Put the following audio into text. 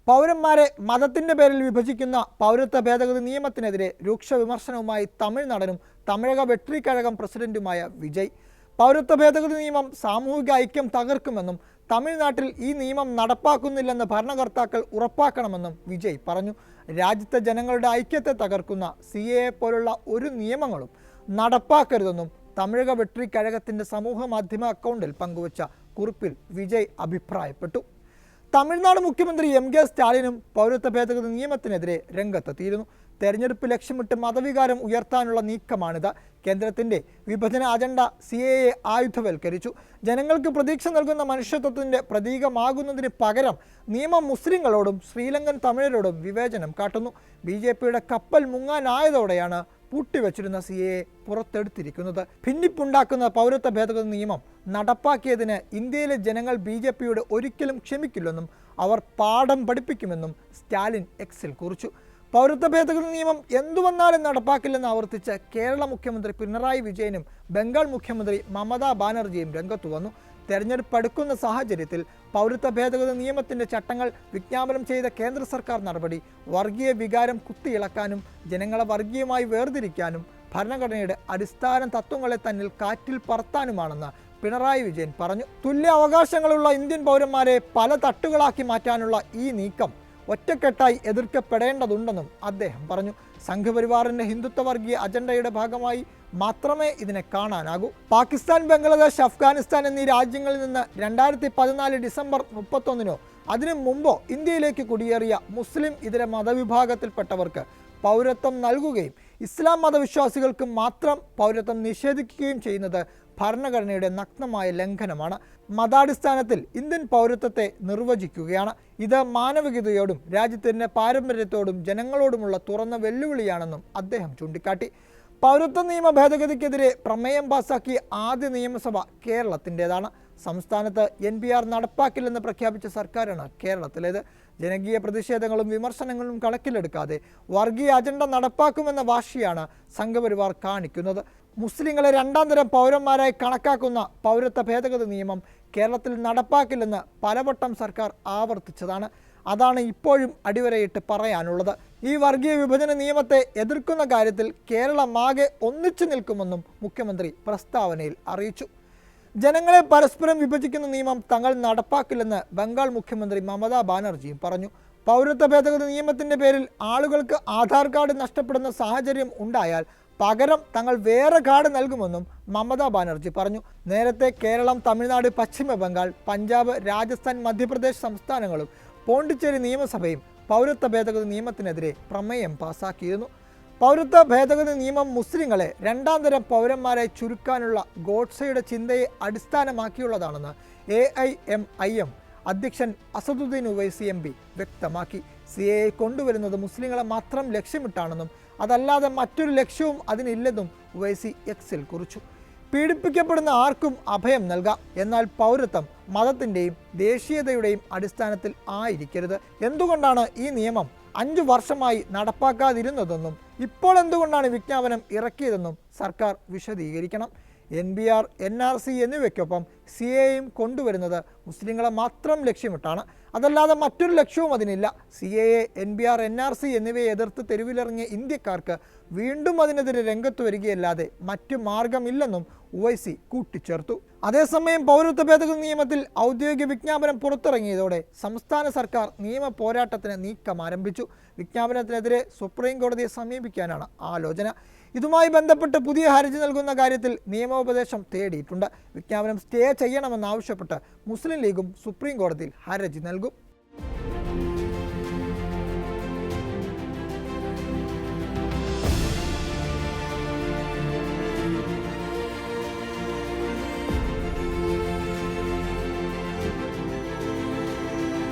പൗരന്മാരെ മതത്തിന്റെ പേരിൽ വിഭജിക്കുന്ന പൗരത്വ ഭേദഗതി നിയമത്തിനെതിരെ രൂക്ഷ വിമർശനവുമായി തമിഴ് നടനും തമിഴക വെട്രിക്കഴകം പ്രസിഡന്റുമായ വിജയ്. പൗരത്വ ഭേദഗതി നിയമം സാമൂഹിക ഐക്യം തകർക്കുമെന്നും തമിഴ്നാട്ടിൽ ഈ നിയമം നടപ്പാക്കുന്നില്ലെന്ന് ഭരണകർത്താക്കൾ ഉറപ്പാക്കണമെന്നും വിജയ് പറഞ്ഞു. രാജ്യത്തെ ജനങ്ങളുടെ ഐക്യത്തെ തകർക്കുന്ന CAA പോലുള്ള ഒരു നിയമങ്ങളും നടപ്പാക്കരുതെന്നും തമിഴക വെട്രിക്കഴകത്തിന്റെ സമൂഹ മാധ്യമ അക്കൗണ്ടിൽ പങ്കുവച്ച കുറിപ്പിൽ വിജയ് അഭിപ്രായപ്പെട്ടു. തമിഴ്നാട് മുഖ്യമന്ത്രി MK സ്റ്റാലിനും പൗരത്വ ഭേദഗതി നിയമത്തിനെതിരെ രംഗത്തെത്തിയിരുന്നു. തെരഞ്ഞെടുപ്പ് ലക്ഷ്യമിട്ട് മതവികാരം ഉയർത്താനുള്ള നീക്കമാണിത്. കേന്ദ്രത്തിന്റെ വിഭജന അജണ്ട CAA ആയുധവൽക്കരിച്ചു. ജനങ്ങൾക്ക് പ്രതീക്ഷ നൽകുന്ന മനുഷ്യത്വത്തിന്റെ പ്രതീകമാകുന്നതിന് പകരം നിയമം മുസ്ലിങ്ങളോടും ശ്രീലങ്കൻ തമിഴരോടും വിവേചനം കാട്ടുന്നു. BJPയുടെ കപ്പൽ മുങ്ങാനായതോടെയാണ് പൂട്ടിവച്ചിരുന്ന CAA പുറത്തെടുത്തിരിക്കുന്നത്. ഭിന്നിപ്പുണ്ടാക്കുന്ന പൗരത്വ ഭേദഗതി നിയമം നടപ്പാക്കിയതിന് ഇന്ത്യയിലെ ജനങ്ങൾ BJPയോട് ഒരിക്കലും ക്ഷമിക്കില്ലെന്നും അവർ പാഠം പഠിപ്പിക്കുമെന്നും സ്റ്റാലിൻ എക്സിൽ കുറിച്ചു. പൗരത്വ ഭേദഗതി നിയമം എന്തു വന്നാലും നടപ്പാക്കില്ലെന്ന് ആവർത്തിച്ച കേരള മുഖ്യമന്ത്രി പിണറായി വിജയനും ബംഗാൾ മുഖ്യമന്ത്രി മമതാ ബാനർജിയും രംഗത്തു വന്നു. തെരഞ്ഞെടുപ്പ് അടുക്കുന്ന സാഹചര്യത്തിൽ പൗരത്വ ഭേദഗതി നിയമത്തിന്റെ ചട്ടങ്ങൾ വിജ്ഞാപനം ചെയ്ത കേന്ദ്ര സർക്കാർ നടപടി വർഗീയ വികാരം കുത്തിയിളക്കാനും ജനങ്ങളെ വർഗീയമായി വേർതിരിക്കാനും ഭരണഘടനയുടെ അടിസ്ഥാന തത്വങ്ങളെ തന്നിൽ കാറ്റിൽ പറത്താനുമാണെന്ന് പിണറായി വിജയൻ പറഞ്ഞു. തുല്യ അവകാശങ്ങളുള്ള ഇന്ത്യൻ പൗരന്മാരെ പല തട്ടുകളാക്കി മാറ്റാനുള്ള ഈ നീക്കം ഒറ്റക്കെട്ടായി എതിർക്കപ്പെടേണ്ടതുണ്ടെന്നും അദ്ദേഹം പറഞ്ഞു. സംഘപരിവാറിന്റെ ഹിന്ദുത്വ വർഗീയ അജണ്ടയുടെ ഭാഗമായി മാത്രമേ ഇതിനെ കാണാനാകൂ. പാകിസ്ഥാൻ, ബംഗ്ലാദേശ്, അഫ്ഗാനിസ്ഥാൻ എന്നീ രാജ്യങ്ങളിൽ നിന്ന് 2014 ഡിസംബർ 31 അതിനു മുമ്പോ ഇന്ത്യയിലേക്ക് കുടിയേറിയ മുസ്ലിം ഇതര മതവിഭാഗത്തിൽപ്പെട്ടവർക്ക് പൗരത്വം നൽകുകയും ഇസ്ലാം മതവിശ്വാസികൾക്ക് മാത്രം പൗരത്വം നിഷേധിക്കുകയും ചെയ്യുന്നത് ഭരണഘടനയുടെ നഗ്നമായ ലംഘനമാണ്. മതാടിസ്ഥാനത്തിൽ ഇന്ത്യൻ പൗരത്വത്തെ നിർവചിക്കുകയാണ്. ഇത് മാനവികതയോടും രാജ്യത്തിൻ്റെ പാരമ്പര്യത്തോടും ജനങ്ങളോടുമുള്ള തുറന്ന വെല്ലുവിളിയാണെന്നും അദ്ദേഹം ചൂണ്ടിക്കാട്ടി. പൗരത്വ നിയമ ഭേദഗതിക്കെതിരെ പ്രമേയം പാസാക്കിയ ആദ്യ നിയമസഭ കേരളത്തിൻ്റെതാണ്. സംസ്ഥാനത്ത് NPR നടപ്പാക്കില്ലെന്ന് പ്രഖ്യാപിച്ച സർക്കാരാണ് കേരളത്തിലേത്. ജനകീയ പ്രതിഷേധങ്ങളും വിമർശനങ്ങളും കണക്കിലെടുക്കാതെ വർഗീയ അജണ്ട നടപ്പാക്കുമെന്ന വാശിയാണ് സംഘപരിവാർ കാണിക്കുന്നത്. മുസ്ലിങ്ങളെ രണ്ടാം തരം പൗരന്മാരായി കണക്കാക്കുന്ന പൗരത്വ ഭേദഗതി നിയമം കേരളത്തിൽ നടപ്പാക്കില്ലെന്ന് പലവട്ടം സർക്കാർ ആവർത്തിച്ചതാണ്. അതാണ് ഇപ്പോഴും അടിവരയിട്ട് പറയാനുള്ളത്. ഈ വർഗീയ വിഭജന നിയമത്തെ എതിർക്കുന്ന കാര്യത്തിൽ കേരളമാകെ ഒന്നിച്ചു നിൽക്കുമെന്നും മുഖ്യമന്ത്രി പ്രസ്താവനയിൽ അറിയിച്ചു. ജനങ്ങളെ പരസ്പരം വിഭജിക്കുന്ന നിയമം തങ്ങൾ നടപ്പാക്കില്ലെന്ന് ബംഗാൾ മുഖ്യമന്ത്രി മമതാ ബാനർജിയും പറഞ്ഞു. പൗരത്വ ഭേദഗതി നിയമത്തിന്റെ പേരിൽ ആളുകൾക്ക് ആധാർ കാർഡ് നഷ്ടപ്പെടുന്ന സാഹചര്യം ഉണ്ടായാൽ പകരം തങ്ങൾ വേറെ കാർഡ് നൽകുമെന്നും മമതാ ബാനർജി പറഞ്ഞു. നേരത്തെ കേരളം, തമിഴ്നാട്, പശ്ചിമ ബംഗാൾ, പഞ്ചാബ്, രാജസ്ഥാൻ, മധ്യപ്രദേശ് സംസ്ഥാനങ്ങളും പോണ്ടിച്ചേരി നിയമസഭയും പൗരത്വ ഭേദഗതി നിയമത്തിനെതിരെ പ്രമേയം പാസാക്കിയിരുന്നു. പൗരത്വ ഭേദഗതി നിയമം മുസ്ലിങ്ങളെ രണ്ടാം തരം പൗരന്മാരെ ചുരുക്കാനുള്ള ഗോഡ്സെയുടെ ചിന്തയെ അടിസ്ഥാനമാക്കിയുള്ളതാണെന്ന് AIMIM അധ്യക്ഷൻ അസദുദ്ദീൻ ഉവൈസി MP വ്യക്തമാക്കി. CAA കൊണ്ടുവരുന്നത് മുസ്ലിങ്ങളെ മാത്രം ലക്ഷ്യമിട്ടാണെന്നും അതല്ലാതെ മറ്റൊരു ലക്ഷ്യവും അതിനില്ലെന്നും ഉവൈസി എക്സിൽ കുറിച്ചു. പീഡിപ്പിക്കപ്പെടുന്ന ആർക്കും അഭയം നൽകാം, എന്നാൽ പൗരത്വം മതത്തിൻ്റെയും ദേശീയതയുടെയും അടിസ്ഥാനത്തിൽ ആയിരിക്കരുത്. എന്തുകൊണ്ടാണ് ഈ നിയമം 5 വർഷമായി നടപ്പാക്കാതിരുന്നതെന്നും ഇപ്പോൾ എന്തുകൊണ്ടാണ് വിജ്ഞാപനം ഇറക്കിയതെന്നും സർക്കാർ വിശദീകരിക്കണം. NPR, NRC എന്നിവയ്ക്കൊപ്പം CAAയും കൊണ്ടുവരുന്നത് മുസ്ലിങ്ങളെ മാത്രം ലക്ഷ്യമിട്ടാണ്, അതല്ലാതെ മറ്റൊരു ലക്ഷ്യവും അതിനില്ല. CAA, NPR, NRC എന്നിവയെ എതിർത്ത് തെരുവിലിറങ്ങിയ ഇന്ത്യക്കാർക്ക് വീണ്ടും അതിനെതിരെ രംഗത്ത് വരികയല്ലാതെ മറ്റു മാർഗമില്ലെന്നും ഉവൈസി കൂട്ടിച്ചേർത്തു. അതേസമയം പൗരത്വ ഭേദഗതി നിയമത്തിൽ ഔദ്യോഗിക വിജ്ഞാപനം പുറത്തിറങ്ങിയതോടെ സംസ്ഥാന സർക്കാർ നിയമ പോരാട്ടത്തിന് നീക്കം ആരംഭിച്ചു. വിജ്ഞാപനത്തിനെതിരെ സുപ്രീം കോടതിയെ സമീപിക്കാനാണ് ആലോചന. ഇതുമായി ബന്ധപ്പെട്ട് പുതിയ ഹർജി നൽകുന്ന കാര്യത്തിൽ നിയമോപദേശം തേടിയിട്ടുണ്ട്. വിജ്ഞാപനം സ്റ്റേ ചെയ്യണമെന്നാവശ്യപ്പെട്ട് മുസ്ലിം ലീഗും സുപ്രീം കോടതിയിൽ ഹർജി നൽകും.